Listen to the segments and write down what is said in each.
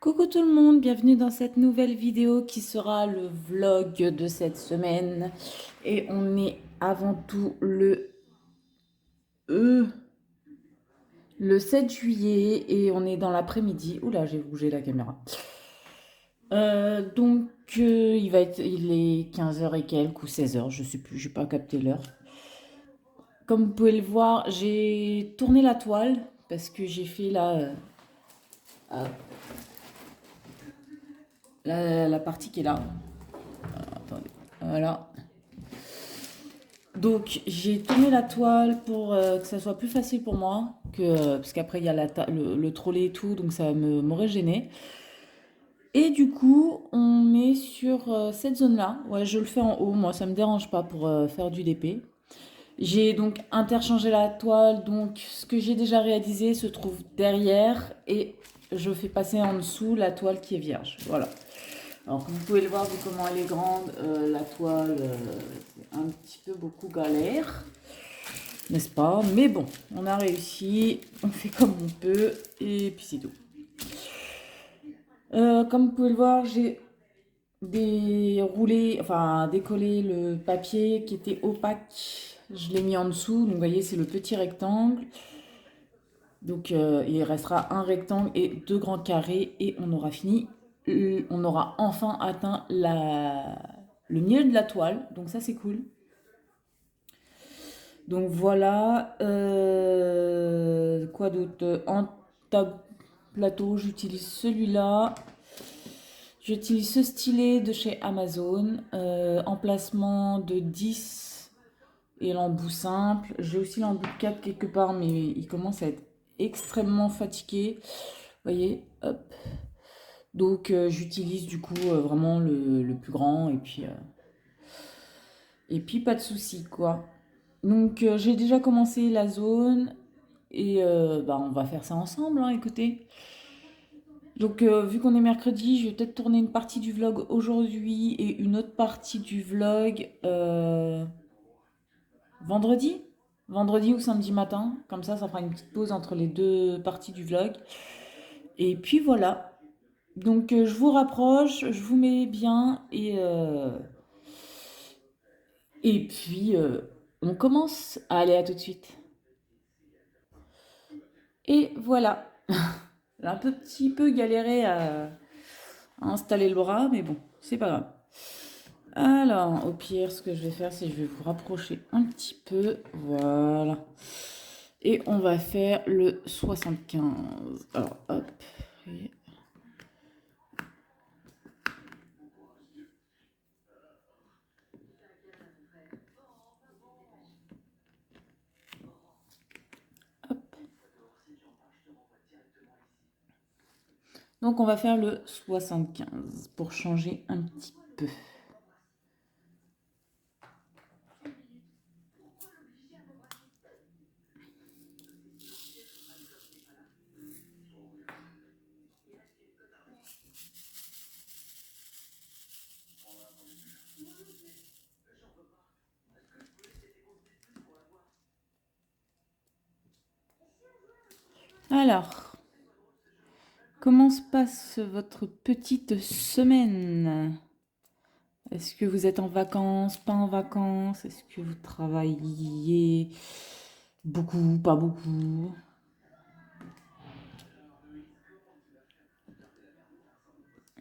Coucou tout le monde, bienvenue dans cette nouvelle vidéo qui sera le vlog de cette semaine. Et on est avant tout euh, le 7 juillet et on est dans l'après-midi. Oula, j'ai bougé la caméra. Il est 15 h et quelques ou 16 h, je sais plus, j'ai pas capté l'heure. Comme vous pouvez le voir, j'ai tourné la toile parce que j'ai fait euh, la partie qui est là. Attendez, voilà. Donc j'ai tourné la toile pour que ça soit plus facile pour moi, parce qu'après il y a le trolley et tout, donc ça m'aurait gêné. Et du coup, on est sur cette zone-là. Ouais, je le fais en haut, moi ça me dérange pas pour faire du DP. J'ai donc interchangé la toile, donc ce que j'ai déjà réalisé se trouve derrière et je fais passer en dessous la toile qui est vierge. Voilà. Alors, comme vous pouvez le voir, vu comment elle est grande, la toile, c'est un petit peu beaucoup galère, n'est-ce pas? Mais bon, on a réussi, on fait comme on peut, et puis c'est tout. Comme vous pouvez le voir, j'ai décollé le papier qui était opaque. Je l'ai mis en dessous, donc vous voyez, c'est le petit rectangle. Donc, il restera un rectangle et deux grands carrés, et on aura fini. On aura enfin atteint le milieu de la toile, donc ça c'est cool. Donc voilà, quoi d'autre? En tab plateau, j'utilise celui-là. J'utilise ce stylet de chez Amazon, emplacement de 10 et l'embout simple. J'ai aussi l'embout 4 quelque part, mais il commence à être extrêmement fatigué. Vous voyez, hop. Donc j'utilise du coup vraiment le plus grand et puis pas de souci quoi. Donc j'ai déjà commencé la zone et on va faire ça ensemble, hein, écoutez. Donc vu qu'on est mercredi, je vais peut-être tourner une partie du vlog aujourd'hui et une autre partie du vlog vendredi. Vendredi ou samedi matin. Comme ça fera une petite pause entre les deux parties du vlog. Et puis voilà. Donc je vous rapproche, je vous mets bien et puis on commence. Allez, à tout de suite. Et voilà. J'ai un petit peu galéré à installer le bras, mais bon, c'est pas grave. Alors, au pire, ce que je vais faire, c'est que je vais vous rapprocher un petit peu. Voilà. Et on va faire le 75. Alors, hop. Hop. Donc, on va faire le 75 pour changer un petit peu. Alors, comment se passe votre petite semaine? Est-ce que vous êtes en vacances, pas en vacances? Est-ce que vous travaillez beaucoup, pas beaucoup?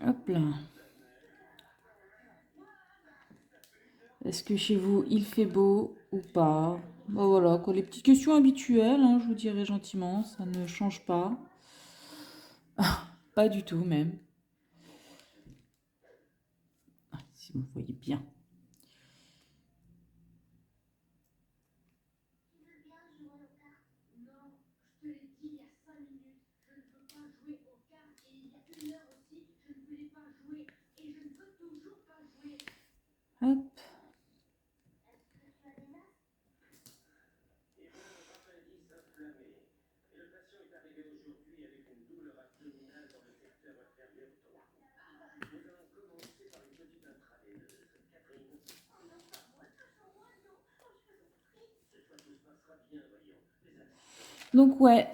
Hop là. Est-ce que chez vous, il fait beau ou pas? Bon, voilà, quoi, les petites questions habituelles, hein, je vous dirais gentiment, ça ne change pas. Pas du tout même. Ah, si vous voyez bien. Hop. Donc ouais,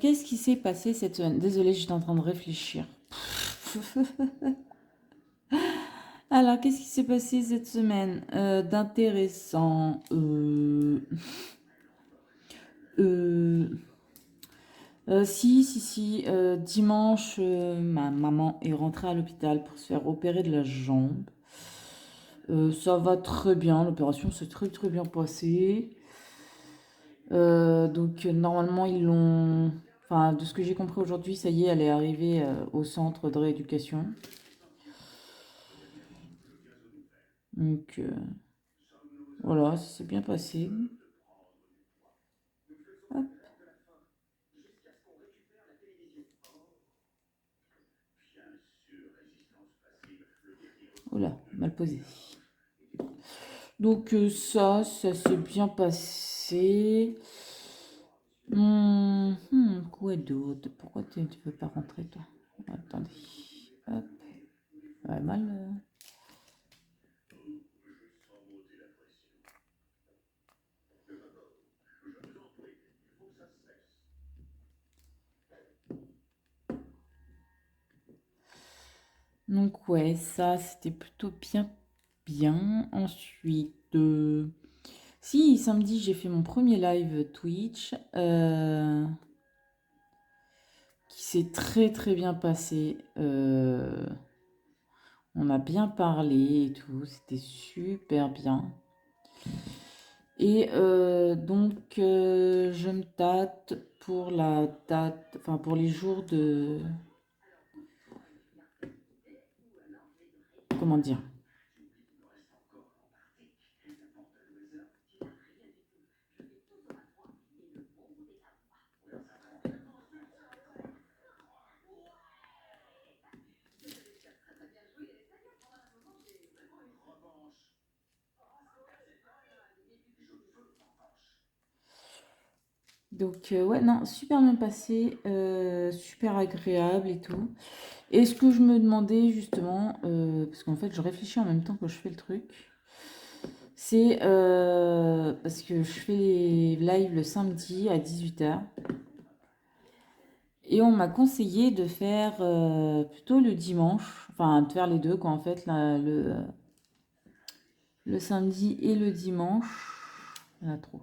qu'est-ce qui s'est passé cette semaine? Désolée, j'étais en train de réfléchir. Alors, qu'est-ce qui s'est passé cette semaine d'intéressant? Euh, si. Dimanche, ma maman est rentrée à l'hôpital pour se faire opérer de la jambe. Ça va très bien, l'opération s'est très très bien passée. Donc normalement ils l'ont... Enfin, de ce que j'ai compris aujourd'hui, ça y est, elle est arrivée au centre de rééducation. Donc voilà, ça s'est bien passé. Hop, voilà, mal posé. Donc ça s'est bien passé. Quoi d'autre? Pourquoi tu ne veux pas rentrer toi? Attendez. Hop. Ouais, mal. Donc ouais, ça c'était plutôt bien bien. Ensuite, si samedi j'ai fait mon premier live Twitch qui s'est très très bien passé. On a bien parlé et tout, c'était super bien. Et donc je me tâte pour la date, enfin pour les jours de, comment dire? Donc ouais, non, super bien passé, super agréable et tout. Et ce que je me demandais justement, parce qu'en fait je réfléchis en même temps que je fais le truc, c'est parce que je fais les lives le samedi à 18h. Et on m'a conseillé de faire plutôt le dimanche, enfin de faire les deux quoi en fait, le samedi et le dimanche. Il y en a trop.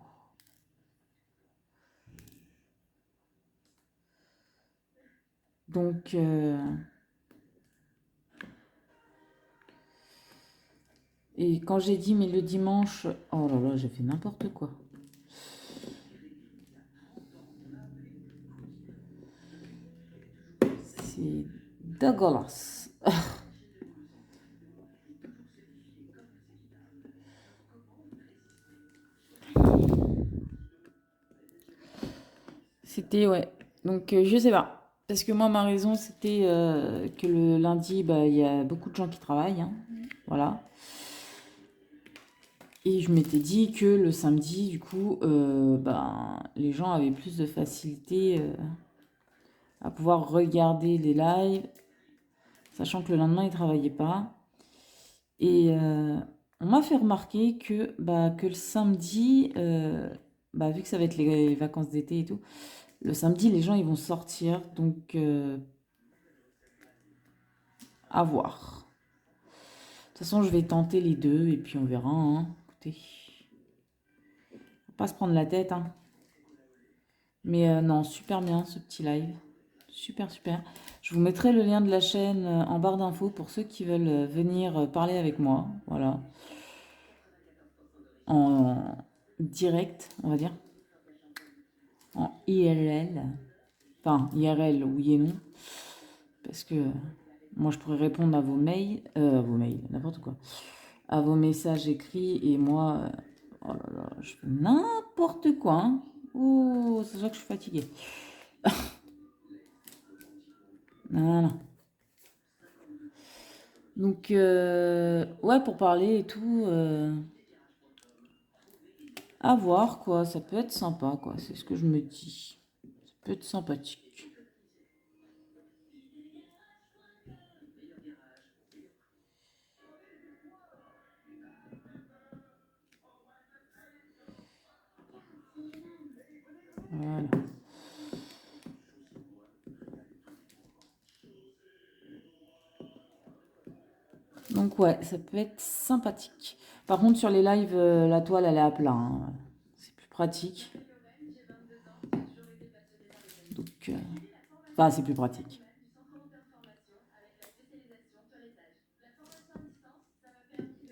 Donc, et quand j'ai dit mais le dimanche, oh là là, j'ai fait n'importe quoi. C'est dégueulasse. C'était, ouais. Donc, je sais pas. Parce que moi, ma raison, c'était que le lundi, bah, il y a beaucoup de gens qui travaillent, hein. Voilà. Et je m'étais dit que le samedi, du coup, ben, les gens avaient plus de facilité à pouvoir regarder les lives, sachant que le lendemain, ils ne travaillaient pas. Et on m'a fait remarquer que le samedi, bah, vu que ça va être les vacances d'été et tout, le samedi, les gens, ils vont sortir. Donc, à voir. De toute façon, je vais tenter les deux et puis on verra, hein. Écoutez, faut pas se prendre la tête, hein. Mais non, super bien ce petit live. Super, super. Je vous mettrai le lien de la chaîne en barre d'infos pour ceux qui veulent venir parler avec moi. Voilà. En direct, on va dire. En IRL. Enfin, IRL, oui et non. Parce que moi, je pourrais répondre à vos mails, n'importe quoi. À vos messages écrits et moi, oh là là, je fais n'importe quoi, hein. Oh, c'est ça que je suis fatiguée. Voilà. Donc, ouais, pour parler et tout, à voir, quoi. Ça peut être sympa, quoi. C'est ce que je me dis. Ça peut être sympathique. Voilà. Donc ouais, ça peut être sympathique. Par contre, sur les lives, la toile, elle est à plat, hein. C'est plus pratique. Donc, enfin, c'est plus pratique.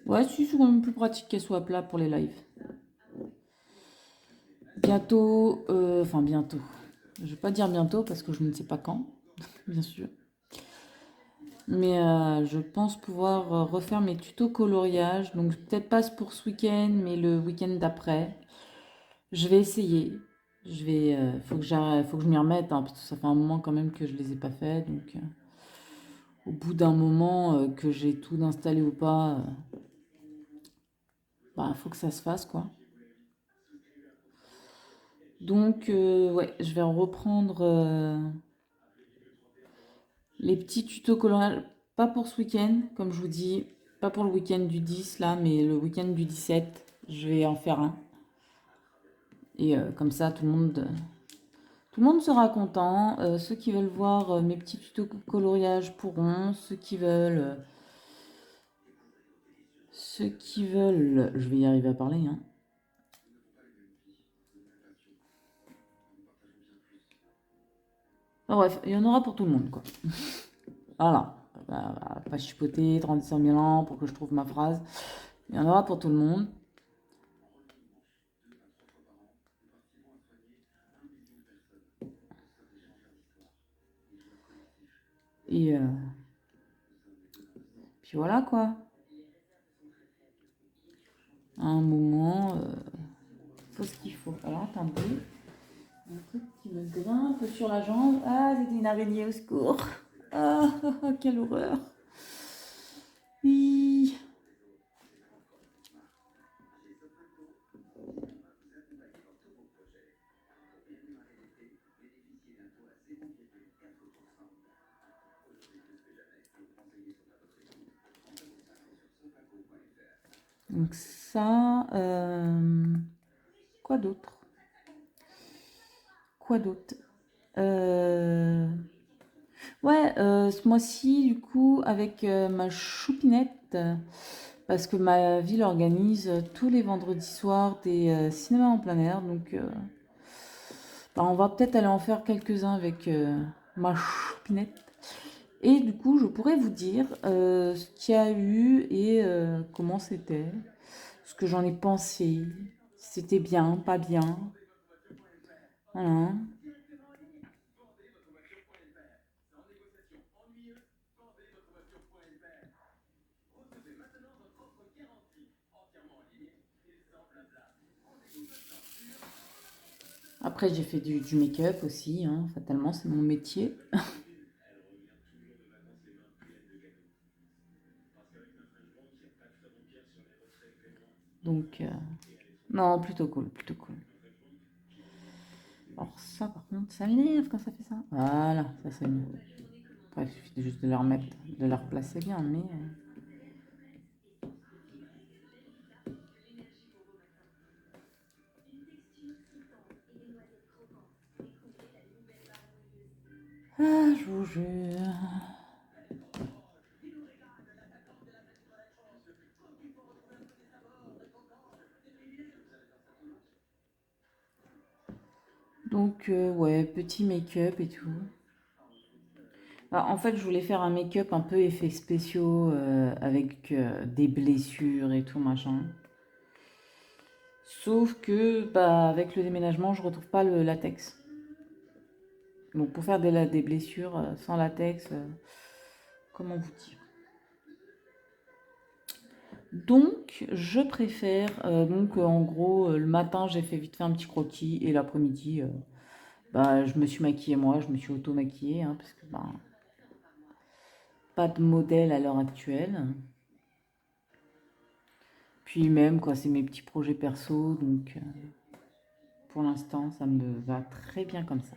Ouais, si, c'est quand même plus pratique qu'elle soit à plat pour les lives. Bientôt, enfin bientôt. Je vais pas dire bientôt parce que je ne sais pas quand, bien sûr. Mais je pense pouvoir refaire mes tutos coloriage. Donc peut-être pas pour ce week-end, mais le week-end d'après. Je vais essayer. Faut que je m'y remette, hein, parce que ça fait un moment quand même que je les ai pas fait. Donc au bout d'un moment que j'ai tout installé ou pas, bah faut que ça se fasse quoi. Donc ouais, je vais reprendre les petits tutos coloriage. Pas pour ce week-end, comme je vous dis, pas pour le week-end du 10 là, mais le week-end du 17, je vais en faire un. Et comme ça, tout le monde sera content. Ceux qui veulent voir mes petits tutos coloriage pourront. Ceux qui veulent, je vais y arriver à parler, hein. Enfin, bref, il y en aura pour tout le monde, quoi. Voilà. Pas chipoter 35 000 ans pour que je trouve ma phrase. Il y en aura pour tout le monde. Et puis voilà, quoi. À un moment, faut ce qu'il faut. Alors, attendez. Un truc qui me grimpe sur la jambe. Ah, c'était une araignée, au secours. Ah, quelle horreur. Oui. Donc ça, quoi d'autre? Quoi d'autre? Euh, Ouais, ce mois-ci, du coup, avec ma choupinette, parce que ma ville organise tous les vendredis soirs des cinémas en plein air, donc bah, on va peut-être aller en faire quelques-uns avec ma choupinette. Et du coup, je pourrais vous dire ce qu'il y a eu et comment c'était, ce que j'en ai pensé, si c'était bien, pas bien. Voilà. Après, j'ai fait du make-up aussi, hein, fatalement, c'est mon métier. Donc, non, plutôt cool, plutôt cool. Alors ça, par contre, ça m'énerve quand ça fait ça. Voilà, ça c'est mieux. Après, il suffit juste de les remettre, de les replacer bien, mais... Ah, je vous jure. Donc, ouais, petit make-up et tout. Bah, en fait, je voulais faire un make-up un peu effets spéciaux avec des blessures et tout, machin. Sauf que, bah, avec le déménagement, je retrouve pas le latex. Donc, pour faire des blessures sans latex, comment vous dire? Donc, je préfère, en gros, le matin, j'ai fait vite fait un petit croquis et l'après-midi, bah, je me suis maquillée moi, je me suis auto-maquillée, hein, parce que bah, pas de modèle à l'heure actuelle. Puis même, quoi, c'est mes petits projets perso, donc pour l'instant, ça me va très bien comme ça.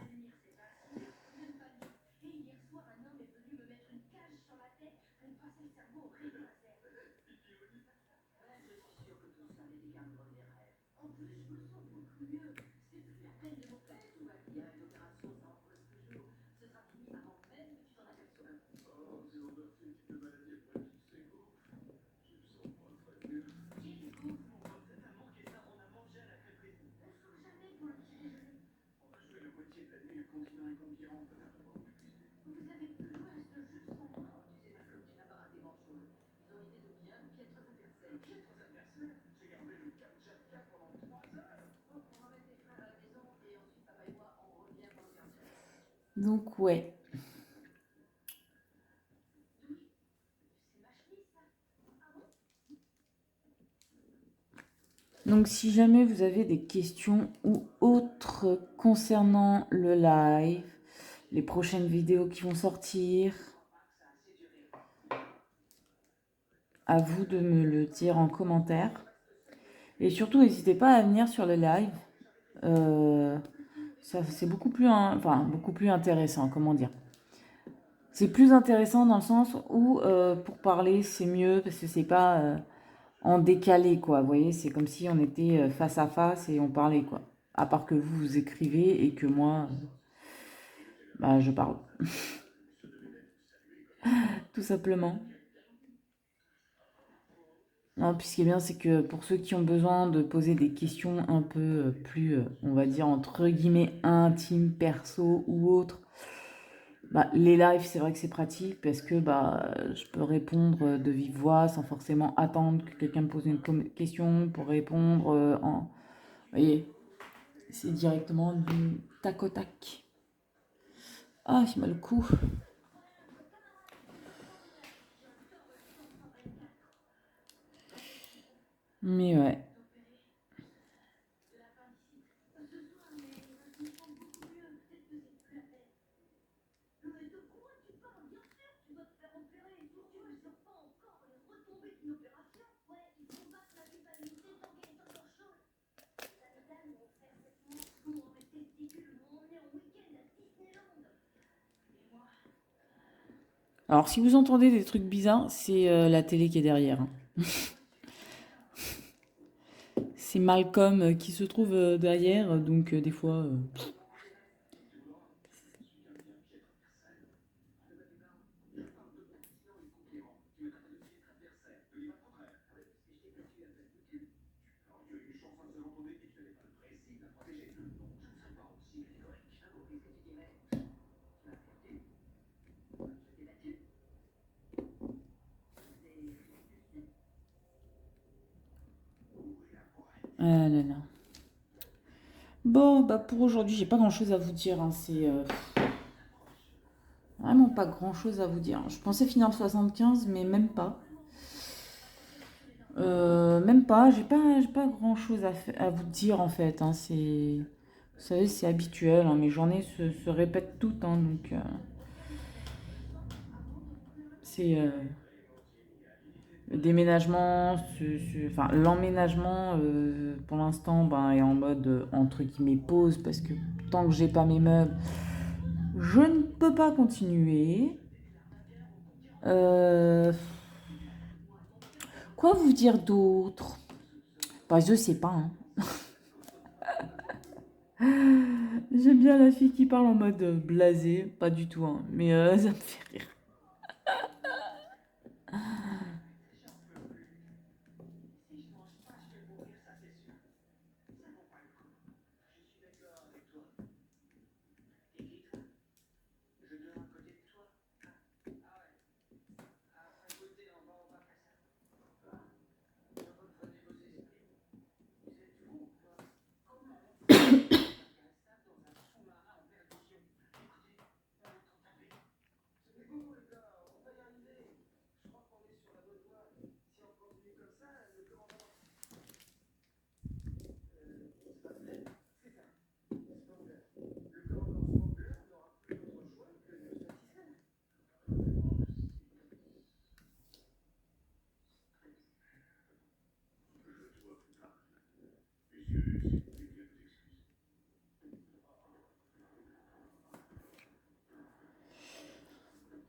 Donc ouais. Donc si jamais vous avez des questions ou autres concernant le live, les prochaines vidéos qui vont sortir, à vous de me le dire en commentaire. Et surtout, n'hésitez pas à venir sur le live. Ça, c'est beaucoup plus, beaucoup plus intéressant, comment dire. C'est plus intéressant dans le sens où pour parler, c'est mieux parce que c'est pas en décalé, quoi. Vous voyez, c'est comme si on était face à face et on parlait, quoi. À part que vous écrivez et que moi, bah, je parle. Tout simplement. Non, puis ce qui est bien, c'est que pour ceux qui ont besoin de poser des questions un peu plus, on va dire, entre guillemets, intimes, perso ou autres, bah, les lives, c'est vrai que c'est pratique parce que bah, je peux répondre de vive voix sans forcément attendre que quelqu'un me pose une question pour répondre en... Vous voyez, c'est directement du tac au tac. Ah, j'ai mal au cou. Mais ouais. Alors, si vous entendez des trucs bizarres, c'est la télé qui est derrière, hein. C'est Malcolm qui se trouve derrière, donc des fois... Ah là là. Bon, bah pour aujourd'hui, j'ai pas grand-chose à vous dire, hein. C'est vraiment pas grand-chose à vous dire. Je pensais finir le 75, mais même pas. Même pas, j'ai pas grand-chose à vous dire en fait, hein. C'est, vous savez, c'est habituel, hein. Mes journées se répètent toutes, hein, donc c'est le déménagement, enfin l'emménagement pour l'instant ben, est en mode entre guillemets pause parce que tant que j'ai pas mes meubles, je ne peux pas continuer. Euh, Quoi vous dire d'autre? Bah, je sais pas, hein. J'aime bien la fille qui parle en mode blasé, pas du tout, hein, mais ça me fait rire.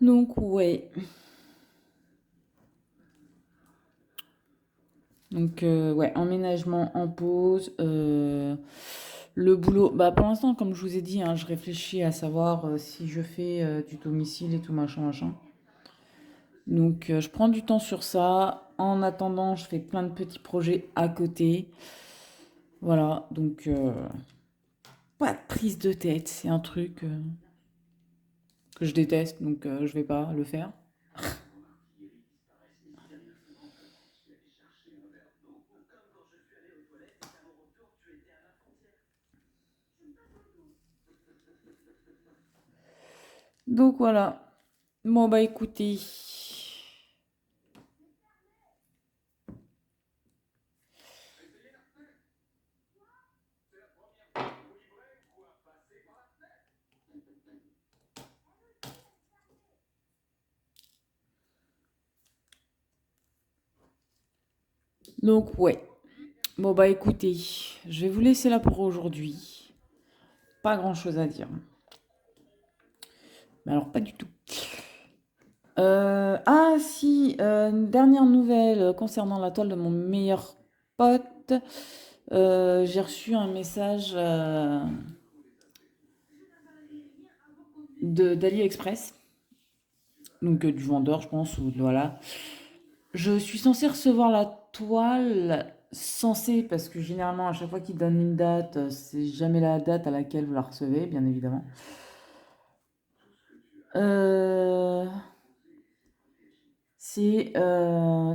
Donc ouais. Donc ouais, emménagement en pause. Le boulot, bah pour l'instant, comme je vous ai dit, hein, je réfléchis à savoir si je fais du domicile et tout machin machin. Donc je prends du temps sur ça. En attendant, je fais plein de petits projets à côté. Voilà, donc pas de prise de tête, c'est un truc que je déteste, donc je vais pas le faire. Donc voilà. Bon bah écoutez. Donc ouais. Bon bah écoutez, je vais vous laisser là pour aujourd'hui. Pas grand-chose à dire. Mais alors pas du tout. Ah si, une dernière nouvelle concernant la toile de mon meilleur pote. J'ai reçu un message de d'AliExpress, donc du vendeur, je pense, ou voilà. Je suis censée recevoir la toile, censée, parce que généralement, à chaque fois qu'il donne une date, c'est jamais la date à laquelle vous la recevez, bien évidemment. Euh,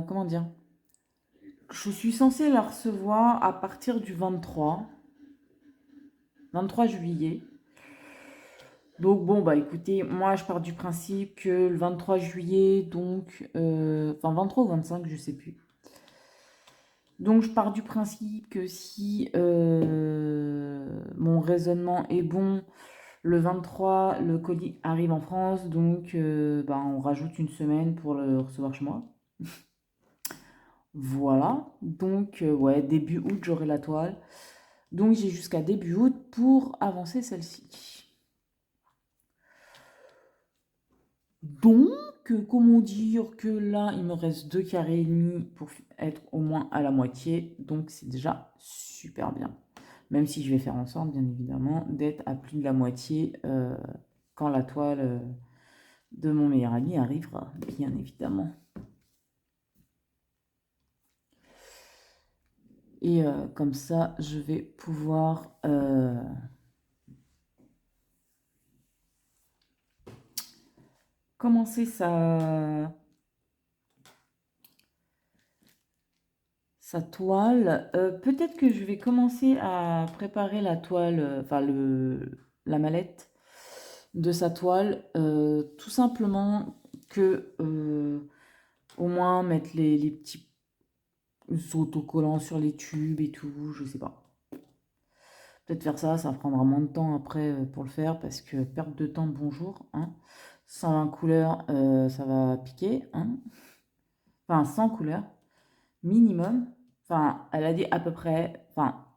comment dire? Je suis censée la recevoir à partir du 23 juillet. Donc bon, bah écoutez, moi je pars du principe que le 23 juillet, donc, enfin 23 ou 25, je sais plus. Donc je pars du principe que si mon raisonnement est bon, le 23, le colis arrive en France, donc bah, on rajoute une semaine pour le recevoir chez moi. Voilà, donc ouais, début août, j'aurai la toile. Donc j'ai jusqu'à début août pour avancer celle-ci. Donc, comment dire que là, il me reste 2 carrés et demi pour être au moins à la moitié. Donc, c'est déjà super bien. Même si je vais faire en sorte, bien évidemment, d'être à plus de la moitié quand la toile de mon meilleur ami arrivera, bien évidemment. Et comme ça, je vais pouvoir commencer sa toile. Peut-être que je vais commencer à préparer la toile, enfin la mallette de sa toile, tout simplement que au moins mettre les petits autocollants sur les tubes et tout, je sais pas. Peut-être faire ça, ça prendra moins de temps après pour le faire parce que perte de temps, bonjour. Hein. 120 couleurs, ça va piquer. Hein. Enfin, 100 couleurs minimum. Enfin, elle a dit à peu près, enfin,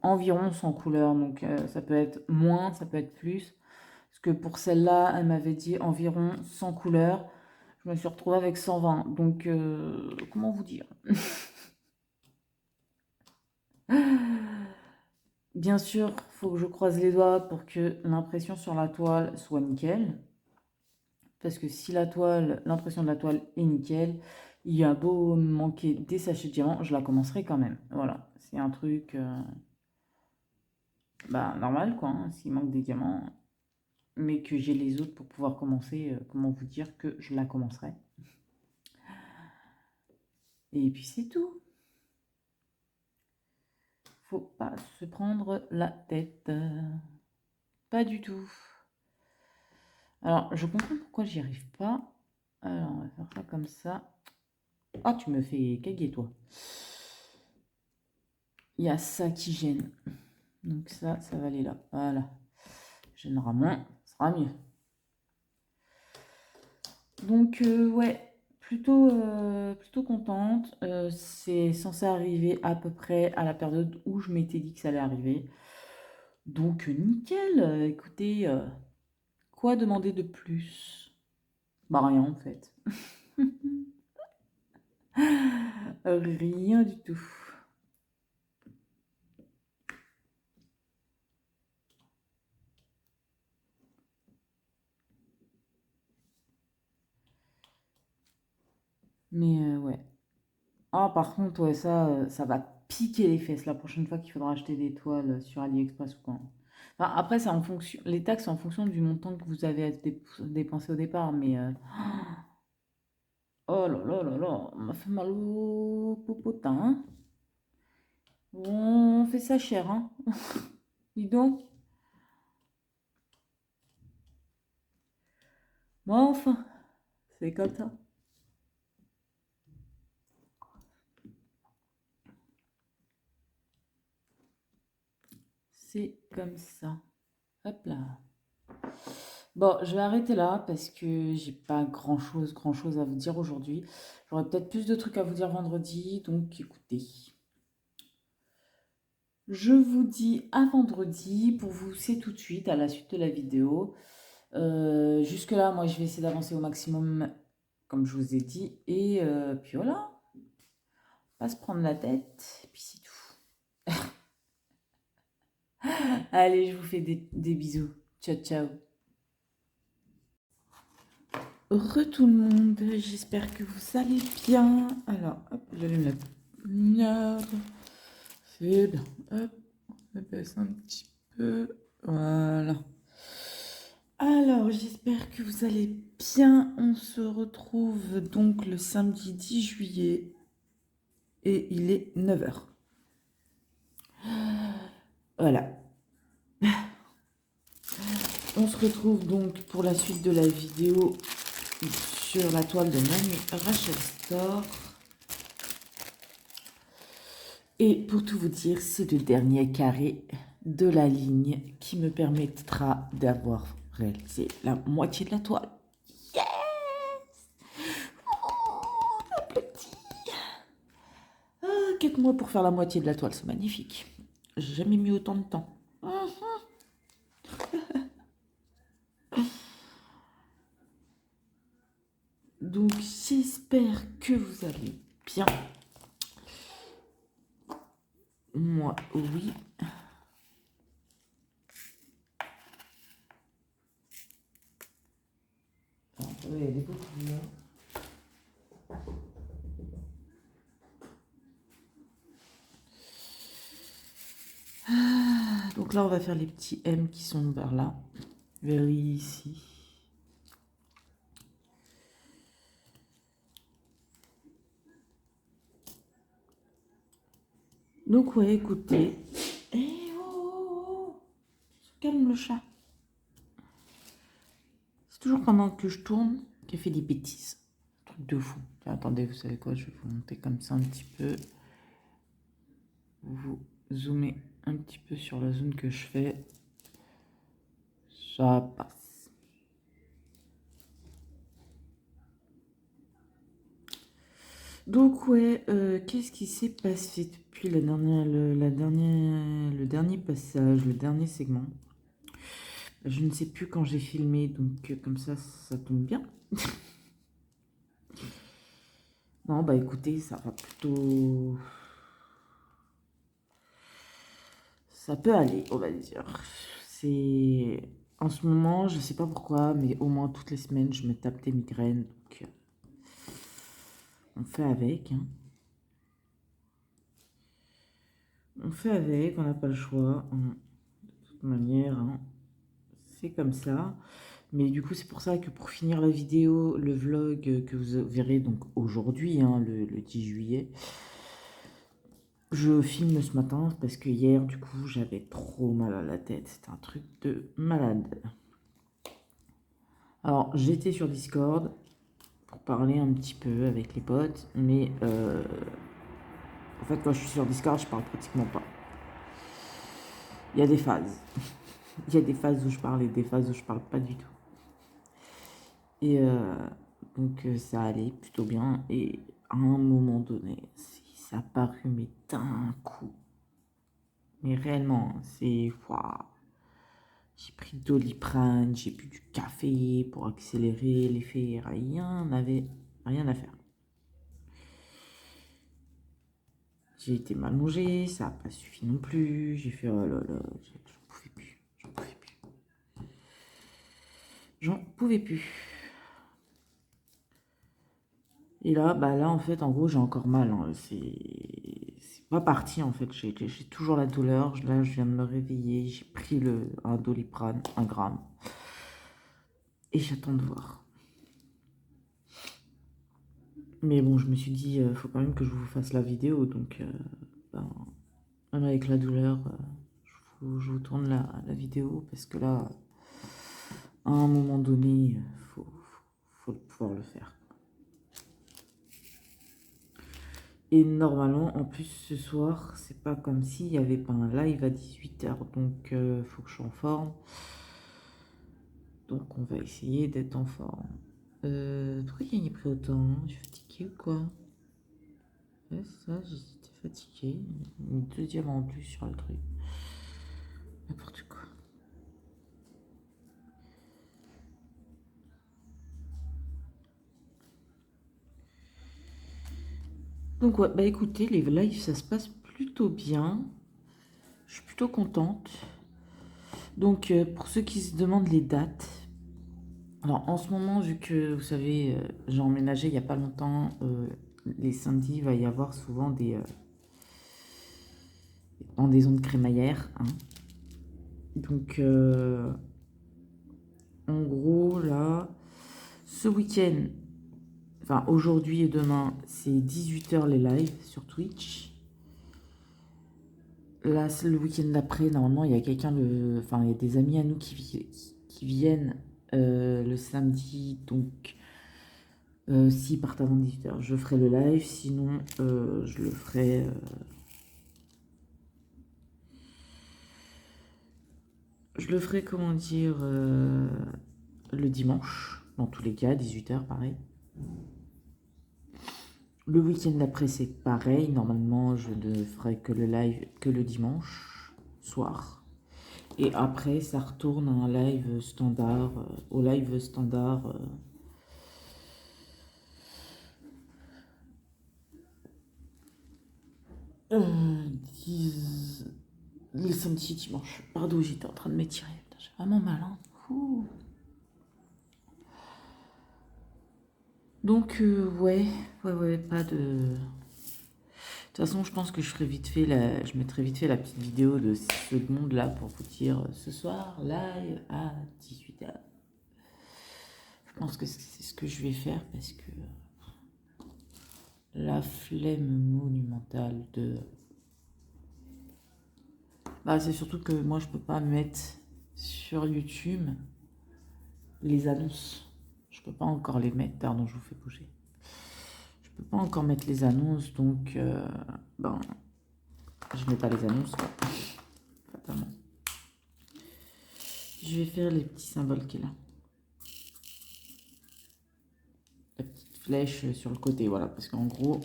environ 100 couleurs. Donc, ça peut être moins, ça peut être plus. Parce que pour celle-là, elle m'avait dit environ 100 couleurs. Je me suis retrouvée avec 120. Donc, comment vous dire? Bien sûr, il faut que je croise les doigts pour que l'impression sur la toile soit nickel. Parce que si l'impression de la toile est nickel, il y a beau manquer des sachets de diamants, je la commencerai quand même. Voilà, c'est un truc bah, normal quoi, hein, s'il manque des diamants. Mais que j'ai les autres pour pouvoir commencer, comment vous dire que je la commencerai. Et puis c'est tout. Faut pas se prendre la tête. Pas du tout. Alors, je comprends pourquoi j'y arrive pas. Alors, on va faire ça comme ça. Ah, tu me fais caguer, toi. Il y a ça qui gêne. Donc ça va aller là. Voilà. Gênera moins, ça sera mieux. Donc, ouais, plutôt contente. C'est censé arriver à peu près à la période où je m'étais dit que ça allait arriver. Donc, nickel. Écoutez, quoi demander de plus? Bah, rien en fait. Rien du tout. Mais ouais. Ah, par contre, ouais, ça va piquer les fesses la prochaine fois qu'il faudra acheter des toiles sur AliExpress ou quoi. Enfin, après, c'est en fonction, les taxes, c'est en fonction du montant que vous avez à dépenser au départ. Mais oh là là là là, on m'a fait mal au popotin. Hein. On fait ça cher, hein. Dis donc. Enfin, c'est comme ça. C'est comme ça. Hop là. Bon, je vais arrêter là parce que j'ai pas grand-chose à vous dire aujourd'hui. J'aurai peut-être plus de trucs à vous dire vendredi, donc écoutez. Je vous dis à vendredi. Pour vous, c'est tout de suite à la suite de la vidéo. Jusque-là, moi, je vais essayer d'avancer au maximum, comme je vous ai dit. Et puis voilà, pas se prendre la tête. Et puis c'est tout. Allez, je vous fais des bisous. Ciao, ciao. Re tout le monde, j'espère que vous allez bien. Alors, hop, j'allume la lumière. C'est bien. Hop, on baisse un petit peu. Voilà. Alors, j'espère que vous allez bien. On se retrouve donc le samedi 10 juillet et il est 9 heures. Voilà. On se retrouve donc pour la suite de la vidéo sur la toile de Manu Rachel Store. Et pour tout vous dire, c'est le dernier carré de la ligne qui me permettra d'avoir réalisé la moitié de la toile. Yes! Oh, un petit. 4 mois pour faire la moitié de la toile, c'est magnifique. J'ai jamais mis autant de temps. Donc j'espère que vous allez bien. Moi, oui. Oui, elle est beaucoup là. Donc là, on va faire les petits M qui sont vers là, vers ici. Donc ouais, écoutez. Eh oh, calme le chat. C'est toujours pendant que je tourne qu'il fait des bêtises. Truc de fou. Attendez, vous savez quoi, je vais vous monter comme ça un petit peu. Vous zoomez un petit peu sur la zone que je fais. Ça passe. Donc ouais, qu'est-ce qui s'est passé depuis le dernier passage, le dernier segment? Je ne sais plus quand j'ai filmé, donc comme ça tombe bien. Non, bah écoutez, ça va plutôt... Ça peut aller, on va dire. C'est... En ce moment, je sais pas pourquoi, mais au moins toutes les semaines, je me tape des migraines. Donc, on fait avec. Hein. On fait avec, on n'a pas le choix. Hein. De toute manière, hein. C'est comme ça. Mais du coup, c'est pour ça que pour finir la vidéo, le vlog que vous verrez donc aujourd'hui, hein, le 10 juillet, je filme ce matin parce que hier, du coup, j'avais trop mal à la tête. C'était un truc de malade. Alors, j'étais sur Discord pour parler un petit peu avec les potes, mais en fait, quand je suis sur Discord, je parle pratiquement pas. Il y a des phases. Il y a des phases où je parle et des phases où je parle pas du tout. Et donc, ça allait plutôt bien. Et à un moment donné, ça a paru, mais d'un coup. Mais réellement, c'est... Waouh. J'ai pris de Doliprane, j'ai bu du café pour accélérer l'effet. Rien à faire. J'ai été mal mangé, ça n'a pas suffi non plus. J'ai fait oh là là, j'en pouvais plus, j'en pouvais plus. J'en pouvais plus. Et là, bah là en fait, en gros, j'ai encore mal. Hein. C'est pas parti en fait. J'ai toujours la douleur. Là, je viens de me réveiller. J'ai pris un Doliprane, 1 gramme. Et j'attends de voir. Mais bon, je me suis dit, faut quand même que je vous fasse la vidéo. Donc, ben, même avec la douleur, je vous tourne la vidéo. Parce que là, à un moment donné, faut pouvoir le faire. Et normalement, en plus, ce soir, c'est pas comme s'il n'y avait pas un live à 18h. Donc, faut que je sois en forme. Donc, on va essayer d'être en forme. Pourquoi il y a pris autant? Je suis fatiguée ou quoi? Ouais, ça, j'étais fatiguée. Une deuxième en plus sur le truc. N'importe quoi. Donc, ouais, bah écoutez, les lives, ça se passe plutôt bien. Je suis plutôt contente. Donc, pour ceux qui se demandent les dates, alors en ce moment, vu que vous savez, j'ai emménagé il n'y a pas longtemps, les samedis, il va y avoir souvent des pendaisons de crémaillère, hein. Donc, en gros, là, ce week-end, enfin aujourd'hui et demain, c'est 18h les lives sur Twitch. Là, c'est le week-end d'après, normalement, il y a enfin, il y a des amis à nous qui viennent le samedi, donc s'ils partent avant 18h, je ferai le live, sinon je le ferai... comment dire, le dimanche, dans tous les cas, 18h, pareil. Le week-end d'après, c'est pareil. Normalement, je ne ferai que le live que le dimanche soir. Et après, ça retourne à un live standard, au live standard. Euh, 10 le samedi et dimanche. Pardon, j'étais en train de m'étirer. Putain, j'ai vraiment mal, hein. Ouh. Donc, ouais, pas de... De toute façon, je pense que je ferai vite fait je mettrai vite fait la petite vidéo de 6 secondes là pour vous dire ce soir, live à 18h. Je pense que c'est ce que je vais faire parce que la flemme monumentale de... Bah, c'est surtout que moi, je peux pas mettre sur YouTube les annonces. Je peux pas encore les mettre. Pardon, je vous fais bouger. Je peux pas encore mettre les annonces, donc ben, je mets pas les annonces, quoi. Fatalement. Je vais faire les petits symboles qu'il a. La petite flèche sur le côté, voilà, parce qu'en gros,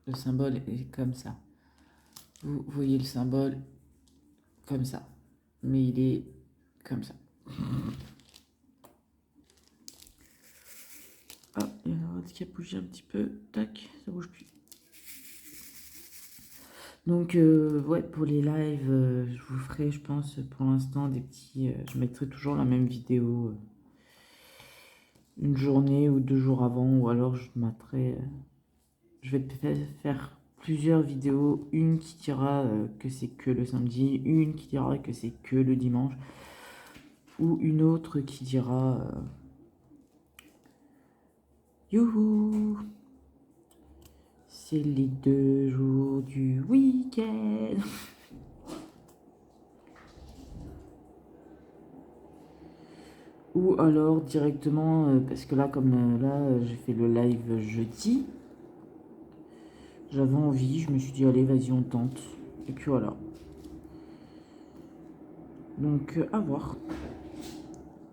le symbole est comme ça. Vous voyez le symbole comme ça, mais il est comme ça. Ah, il y a un qui a bougé un petit peu, tac, ça bouge plus. Donc, ouais, pour les lives, je vous ferai, je pense, pour l'instant, des petits... je mettrai toujours la même vidéo une journée ou 2 jours avant, ou alors je mettrai... je vais faire plusieurs vidéos, une qui dira que c'est que le samedi, une qui dira que c'est que le dimanche, ou une autre qui dira youhou, c'est les 2 jours du week-end. Ou alors directement, parce que là, comme là, j'ai fait le live jeudi, j'avais envie, je me suis dit, allez, vas-y, on tente. Et puis voilà. Donc, à voir.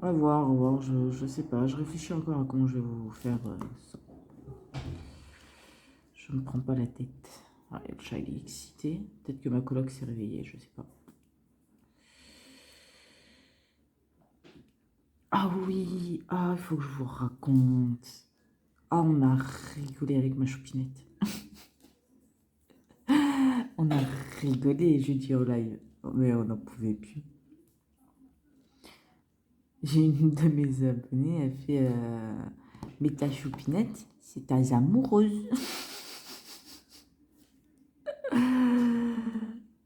À voir, je sais pas, je réfléchis encore à comment je vais vous faire ça. Je me prends pas la tête. Ah, le chat, il est excité. Peut-être que ma coloc s'est réveillée, je sais pas. Ah oui, ah, il faut que je vous raconte. Ah, on a rigolé avec ma choupinette. On a rigolé jeudi au live, mais on n'en pouvait plus. J'ai une de mes abonnées, elle fait mais ta choupinette, c'est ta amoureuse.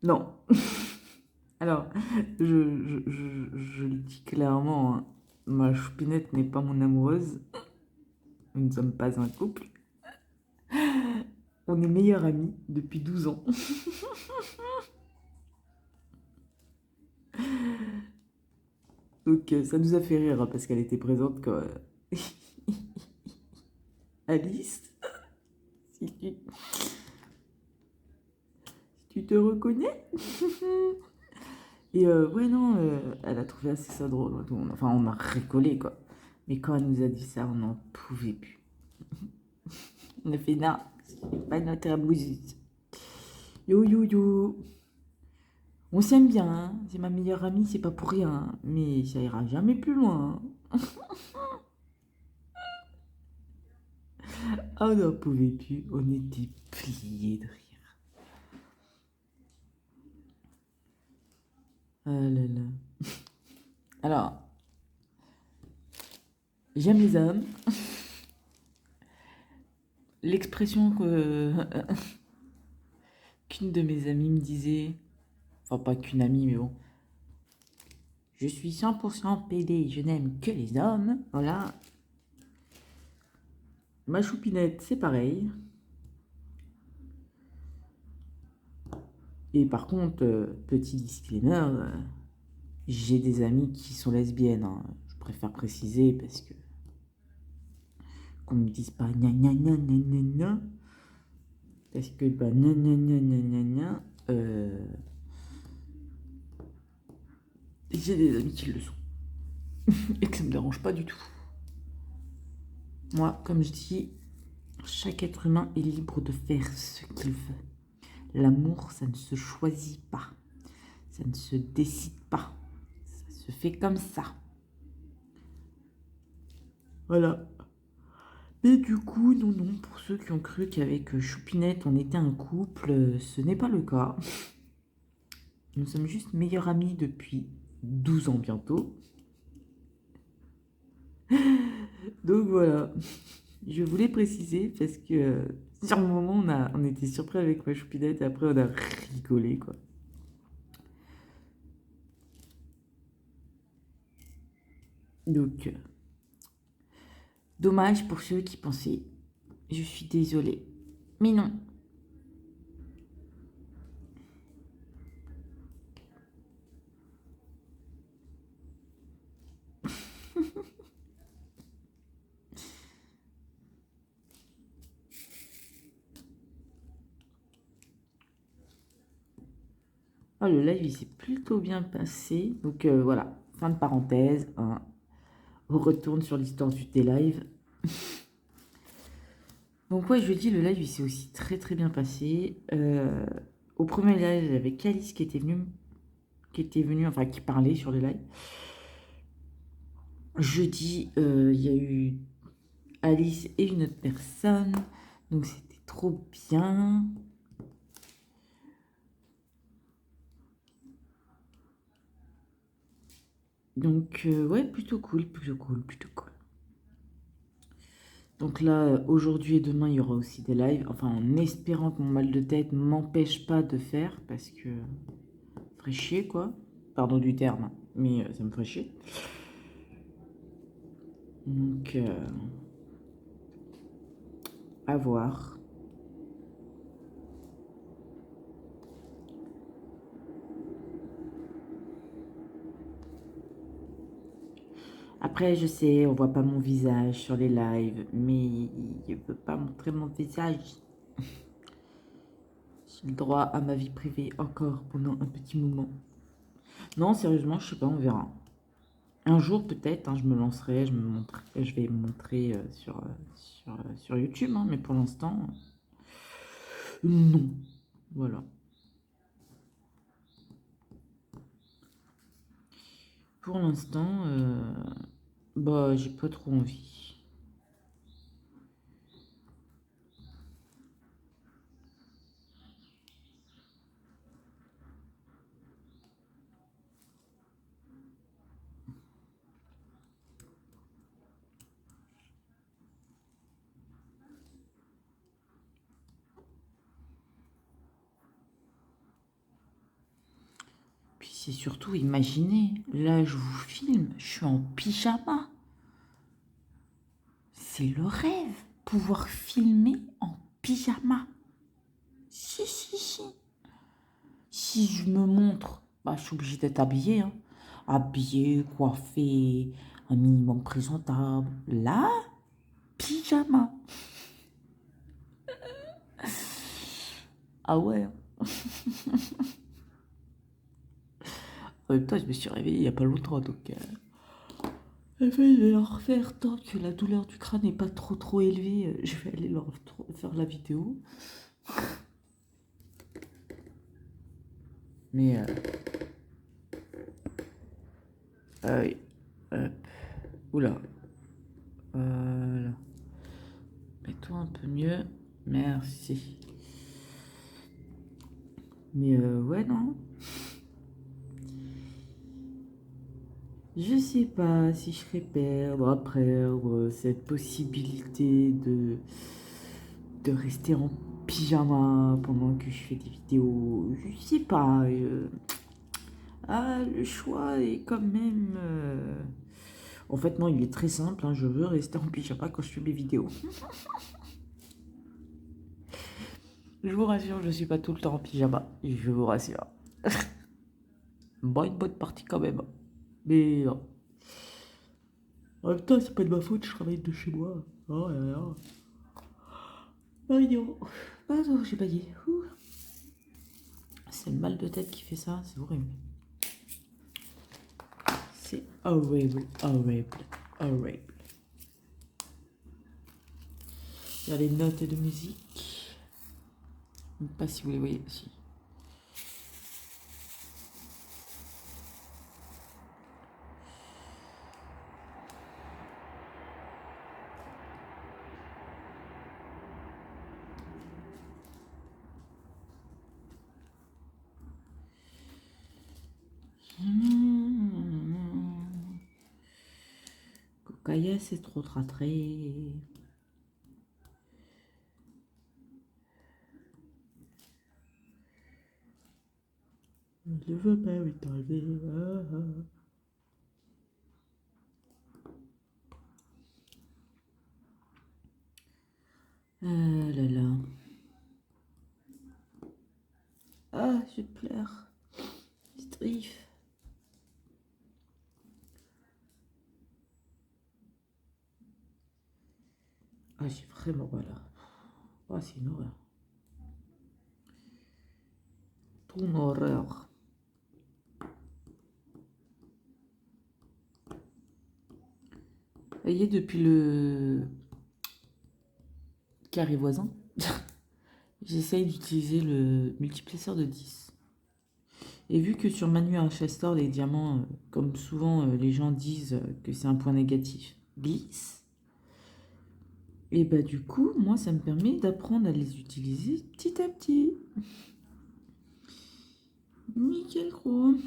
Non. Alors, je le dis clairement, hein, ma choupinette n'est pas mon amoureuse. Nous ne sommes pas un couple. On est meilleurs amis depuis 12 ans. Donc ça nous a fait rire hein, parce qu'elle était présente quand... Alice, si tu te reconnais. Et ouais, non, elle a trouvé assez ça drôle. Enfin, on a rigolé, quoi. Mais quand elle nous a dit ça, on n'en pouvait plus. On a fait, non, c'est pas notre abusiste. Yo, yo, yo. On s'aime bien, hein. C'est ma meilleure amie, c'est pas pour rien, hein. Mais ça ira jamais plus loin, hein. Ah, on n'en pouvait plus. On était pliés de rire. Ah là là. Alors, j'aime les hommes. L'expression qu'une de mes amies me disait, enfin pas qu'une amie, mais bon, je suis 100% PD, je n'aime que les hommes. Voilà. Ma choupinette, c'est pareil. Et par contre, petit disclaimer, j'ai des amies qui sont lesbiennes, hein. Je préfère préciser parce que qu'on me dise pas gna gna gna gna gna gna. Parce que bah gna gna gna gna gna gna, j'ai des amis qui le sont. Et que ça me dérange pas du tout. Moi, comme je dis, chaque être humain est libre de faire ce qu'il veut. L'amour, ça ne se choisit pas. Ça ne se décide pas. Ça se fait comme ça. Voilà. Mais du coup, non, non, pour ceux qui ont cru qu'avec Choupinette, on était un couple, ce n'est pas le cas. Nous sommes juste meilleurs amis depuis 12 ans bientôt. Donc voilà. Je voulais préciser parce que sur le moment, on était surpris avec ma Choupinette et après, on a rigolé, quoi. Donc, dommage pour ceux qui pensaient. Je suis désolée. Mais non. Ah, le live, il s'est plutôt bien passé. Donc voilà, fin de parenthèse, hein. On retourne sur l'histoire du live. Donc ouais, je dis, le live, il s'est aussi très très bien passé. Au premier live, il y avait Calice qui était venu, enfin qui parlait sur le live. Jeudi, il y a eu Alice et une autre personne. Donc c'était trop bien. Donc ouais, plutôt cool, plutôt cool, plutôt cool. Donc là, aujourd'hui et demain, il y aura aussi des lives. Enfin, en espérant que mon mal de tête m'empêche pas de faire, parce que ça me ferait chier, quoi. Pardon du terme, hein, mais ça me ferait chier. Donc, à voir. Après, je sais, on voit pas mon visage sur les lives, mais je peux pas montrer mon visage. J'ai le droit à ma vie privée encore pendant un petit moment. Non, sérieusement, je sais pas, on verra. Un jour peut-être, hein, je me lancerai, je vais me montrer sur YouTube, hein, mais pour l'instant, non. Voilà. Pour l'instant, bah, j'ai pas trop envie. Puis c'est surtout, imaginez, là je vous filme, je suis en pyjama. C'est le rêve, pouvoir filmer en pyjama. Si, si, si. Si je me montre, bah, je suis obligée d'être habillée, hein. Habillée, coiffée, un minimum présentable. Là, pyjama. Ah ouais, hein. En même temps, je me suis réveillée il n'y a pas longtemps, donc en fait, je vais leur refaire tant que la douleur du crâne n'est pas trop élevée. Je vais aller leur faire la vidéo. Mais ah oui, hop. Oula, voilà. Mets-toi un peu mieux. Merci. Mais ouais, non. Je sais pas si je serais perdre après cette possibilité de rester en pyjama pendant que je fais des vidéos. Je sais pas. Le choix est quand même. En fait, non, il est très simple, hein. Je veux rester en pyjama quand je fais mes vidéos. Je vous rassure, je suis pas tout le temps en pyjama. Je vous rassure. Bon, une bonne partie quand même. Mais non. En même temps, c'est pas de ma faute, je travaille de chez moi. Oh là là. Ah non. Ah non, j'ai pas dit. Ouh. C'est le mal de tête qui fait ça, c'est horrible. C'est horrible, horrible, horrible. Il y a les notes de musique. Je ne sais pas si vous les voyez aussi. Kokaya, c'est trop tratré. Je ne veux pas m'étonner. Ah là là. Ah, je pleure. Strif. Ah, j'ai vraiment voilà. Ah, c'est une horreur. Une horreur. Vous voyez, depuis le carré voisin, j'essaye d'utiliser le multiplexeur de 10. Et vu que sur Manu Archestor, les diamants, comme souvent les gens disent que c'est un point négatif, glissent, et bah du coup, moi, ça me permet d'apprendre à les utiliser petit à petit. Nickel chrome.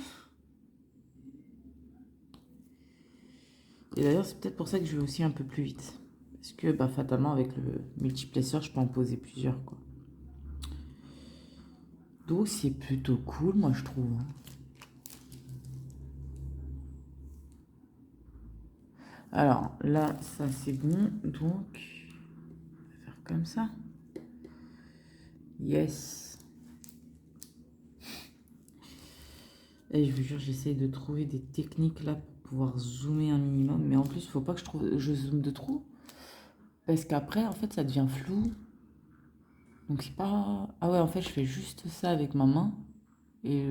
Et d'ailleurs, c'est peut-être pour ça que je vais aussi un peu plus vite. Parce que bah, fatalement, avec le multiplexeur, je peux en poser plusieurs, quoi. Donc c'est plutôt cool, moi, je trouve, hein. Alors là, ça c'est bon. Donc, on va faire comme ça. Yes. Et je vous jure, j'essaye de trouver des techniques là pour pouvoir zoomer un minimum. Mais en plus, il faut pas que je zoome de trop. Parce qu'après, en fait, ça devient flou. Donc c'est pas... Ah ouais, en fait, je fais juste ça avec ma main. Et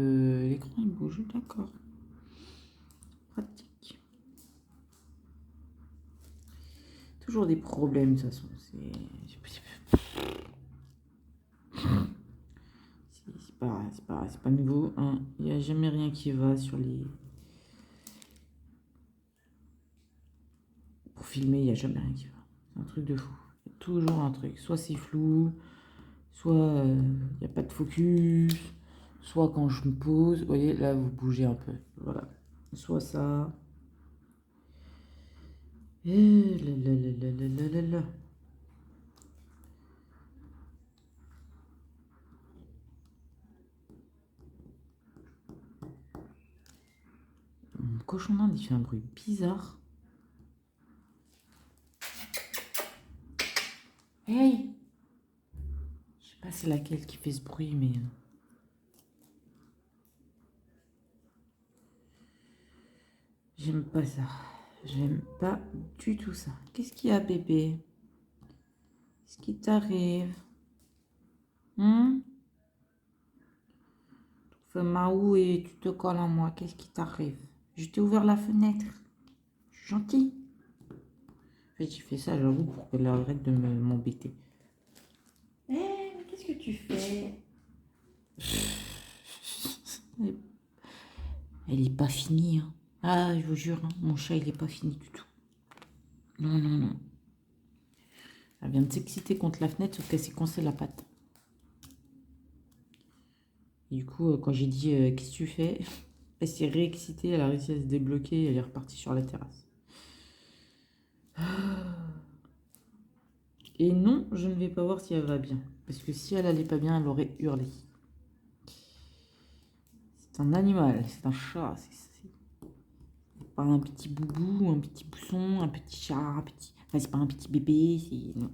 l'écran, il bouge. D'accord. Pratique. Toujours des problèmes, de toute façon. C'est pas nouveau, hein. Il n'y a jamais rien qui va sur les... Pour filmer, il n'y a jamais rien qui va. C'est un truc de fou. Il y a toujours un truc. Soit c'est flou, soit il n'y a pas de focus, soit quand je me pose, vous voyez, là, vous bougez un peu. Voilà. Soit ça. Et là, là, là, là, là, là, là, là. Mon cochon d'Inde, il fait un bruit bizarre. Hey! Je sais pas c'est laquelle qui fait ce bruit, mais... J'aime pas ça. J'aime pas du tout ça. Qu'est-ce qu'il y a, bébé? Qu'est-ce qui t'arrive? Hmm. Maou et tu te colles à moi. Qu'est-ce qui t'arrive? Je t'ai ouvert la fenêtre. Je suis gentil. En fait, j'ai fait ça, j'avoue, pour qu'elle arrête de m'embêter. Eh, mais qu'est-ce que tu fais? Elle est pas finie, hein. Ah, je vous jure, hein, mon chat, il est pas fini du tout. Non, non, non. Elle vient de s'exciter contre la fenêtre, sauf qu'elle s'est coincée la patte. Et du coup, quand j'ai dit qu'est-ce que tu fais? Elle s'est réexcitée, elle a réussi à se débloquer et elle est repartie sur la terrasse. Et non, je ne vais pas voir si elle va bien. Parce que si elle allait pas bien, elle aurait hurlé. C'est un animal, c'est un chat. C'est pas un petit boubou, un petit pousson, un petit chat, un petit... Enfin, c'est pas un petit bébé, c'est... Non.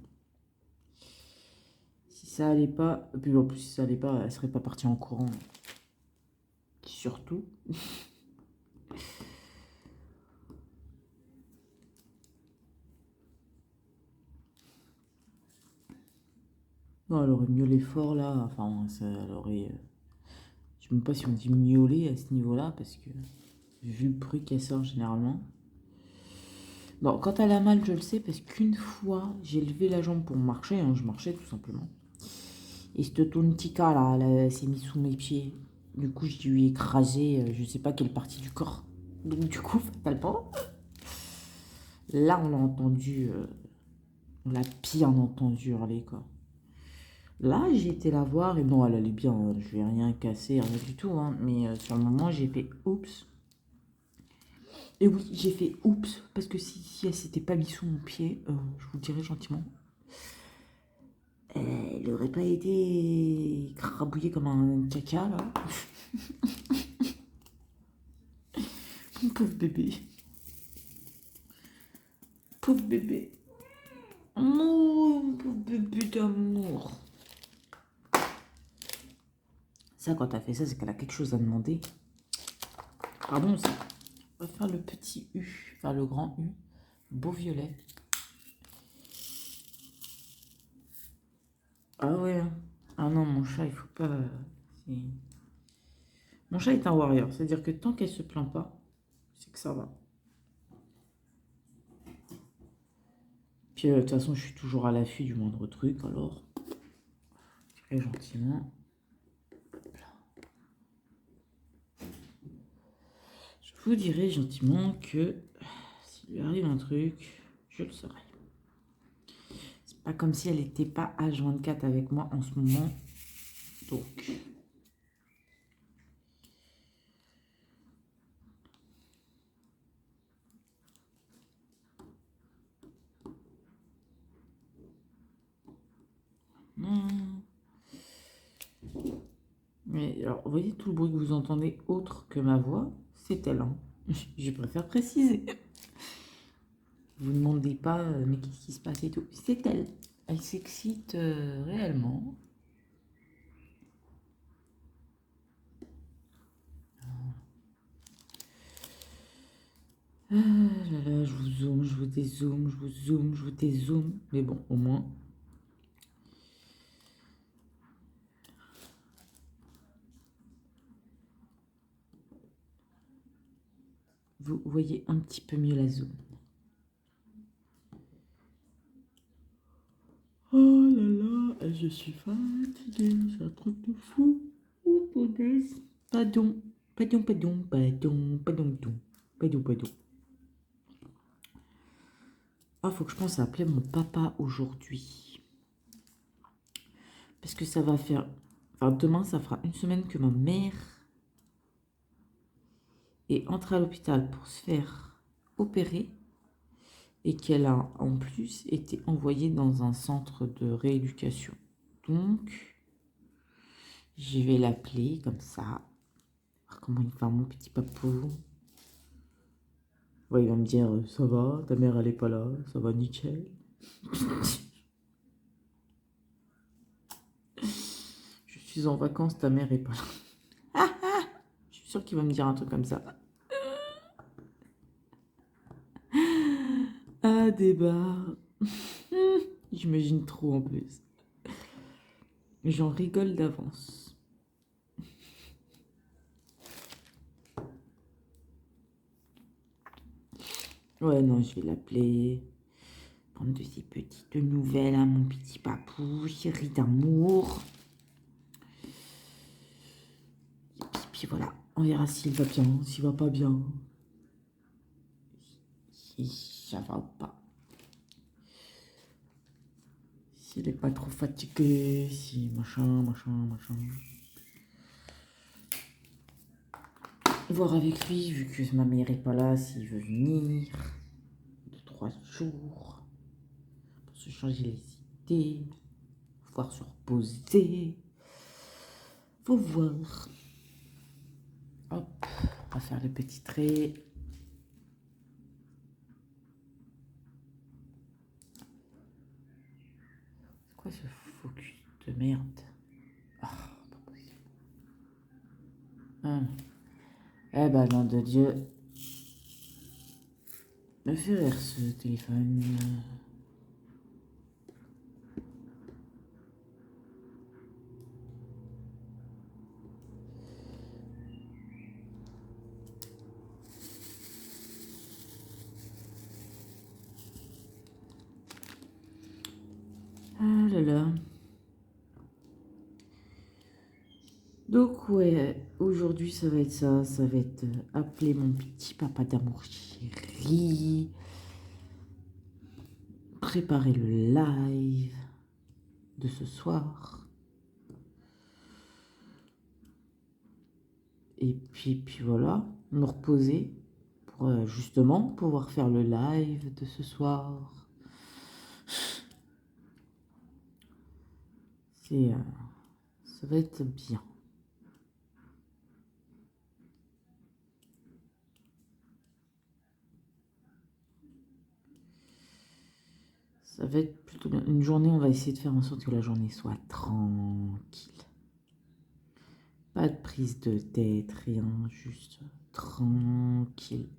Si ça allait pas... Et puis en plus, si ça allait pas, elle serait pas partie en courant. Surtout. Non, elle aurait miaulé fort là. Enfin, ça, elle aurait... Je sais même pas si on dit miauler à ce niveau-là, parce que... Vu le bruit qu'elle sort généralement. Bon, quand elle a mal, je le sais, parce qu'une fois, j'ai levé la jambe pour marcher, hein, je marchais tout simplement. Et cette tontika là, elle s'est mise sous mes pieds. Du coup, je lui ai écrasé, je sais pas quelle partie du corps. Donc du coup, fatalement, là on l'a entendu, on l'a bien entendu hurler quoi. Là, j'ai été la voir et non, elle allait bien, hein, je lui ai rien cassé, rien du tout, hein, mais sur le moment, j'ai fait oups. Et oui, j'ai fait oups, parce que si elle s'était pas mise sous mon pied, je vous le dirais gentiment, elle aurait pas été écrabouillée comme un caca là. Mon pauvre bébé. Pauvre bébé. Mon pauvre bébé d'amour. Ça, quand t'as fait ça, c'est qu'elle a quelque chose à demander. Pardon, ça. On va faire le petit U, enfin le grand U. Beau violet. Ah ouais. Ah non, mon chat, il faut pas... Mon chat est un warrior. C'est-à-dire que tant qu'elle se plaint pas, c'est que ça va. Puis de toute façon, je suis toujours à l'affût du moindre truc, alors... Très gentiment. Je vous dirai gentiment que s'il lui arrive un truc, je le saurai. C'est pas comme si elle n'était pas H24 avec moi en ce moment. Donc. Mais alors, vous voyez tout le bruit que vous entendez autre que ma voix, c'est elle. Hein. Je préfère préciser. Vous ne demandez pas, mais qu'est-ce qui se passe et tout. C'est elle. Elle s'excite réellement. Ah là là, je vous zoome, je vous dézoome, je vous zoome, je vous dézoome. Mais bon, au moins. Vous voyez un petit peu mieux la zone. Oh là là, je suis fatiguée, c'est un truc de fou. Oh, punaise. Pardon, pardon, pardon, pardon, pardon, pardon, pardon. Ah, faut que je pense à appeler mon papa aujourd'hui. Parce que ça va faire... Enfin, demain, ça fera une semaine que ma mère est entrée à l'hôpital pour se faire opérer. Et qu'elle a en plus été envoyée dans un centre de rééducation. Donc, je vais l'appeler comme ça. Voir comment il va mon petit papou. Ouais, il va me dire, ça va, ta mère elle est pas là, ça va nickel. Je suis en vacances, ta mère est pas là. Je suis sûre qu'il va me dire un truc comme ça. Ah, débat. J'imagine trop en plus. J'en rigole d'avance. Ouais, non, je vais l'appeler. Prendre de ses petites nouvelles à mon petit papou, chéri d'amour. Puis voilà, on verra s'il va bien, s'il va pas bien. Si ça va ou pas. S'il est pas trop fatigué, si machin. Voir avec lui, vu que ma mère est pas là, s'il veut venir. 2, 3 jours. Pour se changer les idées. Pouvoir se reposer. Faut voir. Hop, on va faire le petit trait. C'est quoi ce focus de merde? Ah, pas possible. Ah. Eh ben, nom de Dieu. Me fait rire ce téléphone. Ah là là. Donc ouais, aujourd'hui ça va être ça. Ça va être appeler mon petit papa d'amour chéri. Préparer le live de ce soir. Et puis voilà, me reposer pour justement pouvoir faire le live de ce soir. Ça va être bien. Ça va être plutôt bien. Une journée, on va essayer de faire en sorte que la journée soit tranquille. Pas de prise de tête, rien, juste tranquille.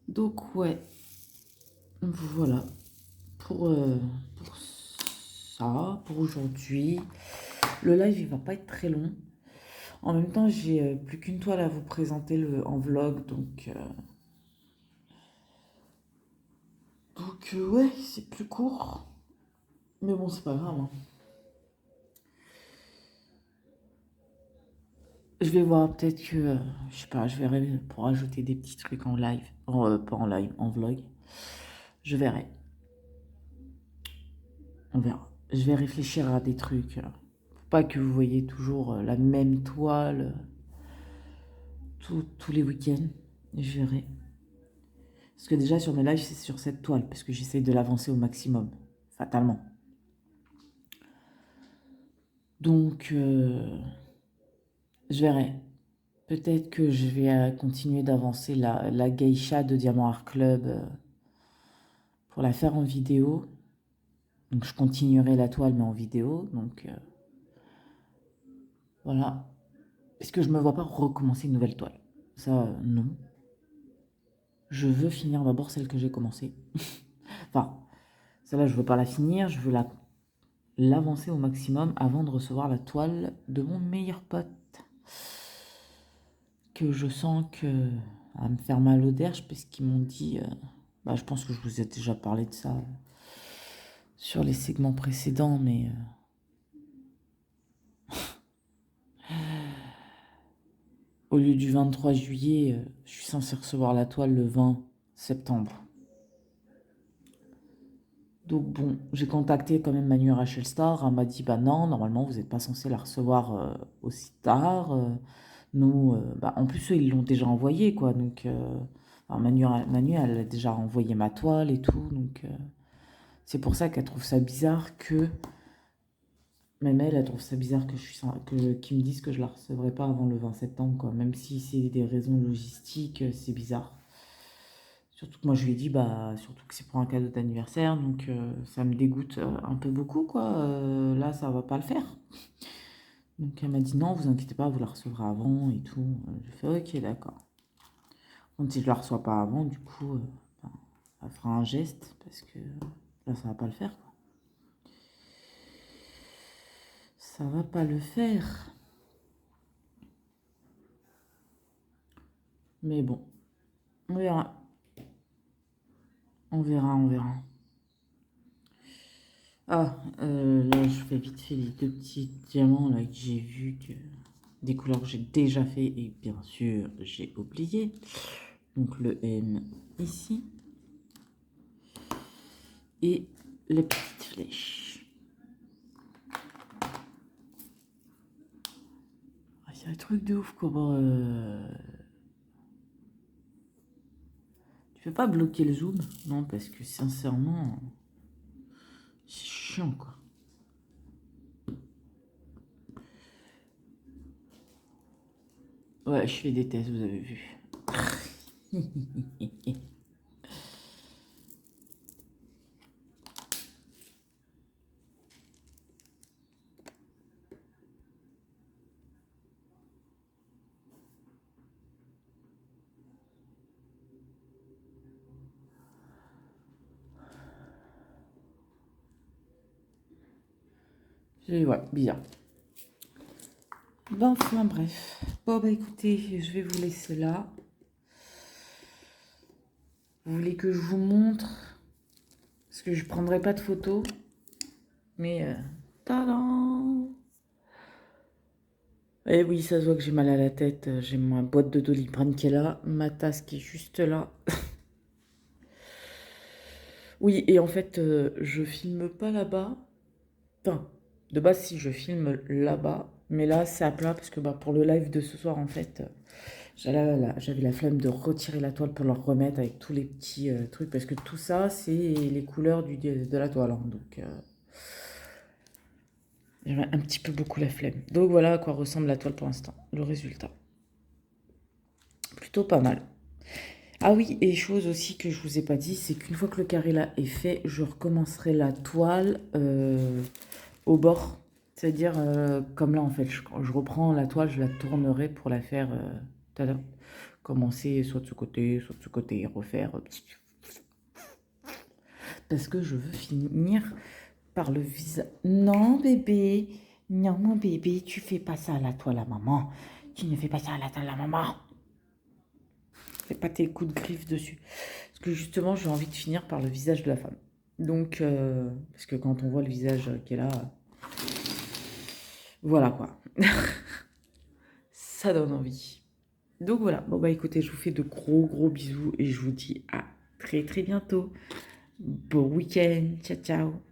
Donc ouais, voilà pour ça, pour aujourd'hui. Le live, il va pas être très long. En même temps, j'ai plus qu'une toile à vous présenter en vlog, donc ouais, c'est plus court. Mais bon, c'est pas grave, hein. Je vais voir, peut-être que, je sais pas, je verrai pour ajouter des petits trucs en live. Pas en live, en vlog. Je verrai. On verra. Je vais réfléchir à des trucs. Faut pas que vous voyez toujours la même toile tous les week-ends. Je verrai. Parce que déjà, sur mes lives, c'est sur cette toile. Parce que j'essaye de l'avancer au maximum. Fatalement. Donc, je verrai. Peut-être que je vais continuer d'avancer la geisha de Diamant Art Club pour la faire en vidéo. Donc je continuerai la toile mais en vidéo. Donc voilà. Parce que je me vois pas recommencer une nouvelle toile. Ça, non. Je veux finir d'abord celle que j'ai commencée. Enfin, celle-là, je veux pas la finir. Je veux l'avancer au maximum avant de recevoir la toile de mon meilleur pote. Que je sens que à me faire mal au derche parce qu'ils m'ont dit... bah, je pense que je vous ai déjà parlé de ça sur les segments précédents, mais au lieu du 23 juillet, je suis censé recevoir la toile le 20 septembre. Donc bon, j'ai contacté quand même Manu Rachel Star. Elle m'a dit, bah non, normalement, vous n'êtes pas censé la recevoir aussi tard. Nous, bah, en plus, eux, ils l'ont déjà envoyé, quoi. Donc, Alors Manu, elle a déjà envoyé ma toile et tout, donc c'est pour ça qu'elle trouve ça bizarre que... Même elle trouve ça bizarre qu'ils me disent que je la recevrai pas avant le 20 septembre, quoi. Même si c'est des raisons logistiques, c'est bizarre. Surtout que moi je lui ai dit, bah, surtout que c'est pour un cadeau d'anniversaire, donc ça me dégoûte un peu beaucoup, quoi. Là, ça va pas le faire. Donc elle m'a dit, non, vous inquiétez pas, vous la recevrez avant et tout. J'ai fait, ok, d'accord. Donc si je la reçois pas avant, du coup, ben, elle fera un geste, parce que là, ça va pas le faire, quoi. Ça va pas le faire. Mais bon, on verra. On verra, on verra. Ah, là, je fais vite fait les deux petits diamants là que j'ai vu que des couleurs que j'ai déjà fait et bien sûr j'ai oublié. Donc le M ici et les petites flèches. Ah, c'est un truc de ouf comment tu peux pas bloquer le zoom? Non, parce que sincèrement c'est chiant quoi. Ouais, je fais des tests, vous avez vu. Ouais, bizarre. Ben, enfin, bref. Bon, bah écoutez, je vais vous laisser là. Vous voulez que je vous montre? Parce que je prendrai pas de photos. Mais, tadam! Eh oui, ça se voit que j'ai mal à la tête. J'ai ma boîte de Doliprane qui est là. Ma tasse qui est juste là. Oui, et en fait, je filme pas là-bas. Enfin, de base, si je filme là-bas. Mais là, c'est à plat parce que bah, pour le live de ce soir, en fait, j'avais la flemme de retirer la toile pour leur remettre avec tous les petits trucs. Parce que tout ça, c'est les couleurs de la toile, hein. Donc, j'avais un petit peu beaucoup la flemme. Donc voilà à quoi ressemble la toile pour l'instant. Le résultat. Plutôt pas mal. Ah oui, et chose aussi que je vous ai pas dit, c'est qu'une fois que le carré là est fait, je recommencerai la toile au bord. C'est-à-dire, comme là en fait, je reprends la toile, je la tournerai pour la faire tada, commencer soit de ce côté, soit de ce côté, refaire. Parce que je veux finir par le visage. Non bébé, non mon bébé, tu fais pas ça à la toile à maman. Tu ne fais pas ça à la toile à maman. Fais pas tes coups de griffe dessus. Parce que justement, j'ai envie de finir par le visage de la femme. Donc, parce que quand on voit le visage qui est là, voilà quoi. Ça donne envie. Donc voilà. Bon bah écoutez, je vous fais de gros gros bisous et je vous dis à très très bientôt. Bon week-end. Ciao ciao.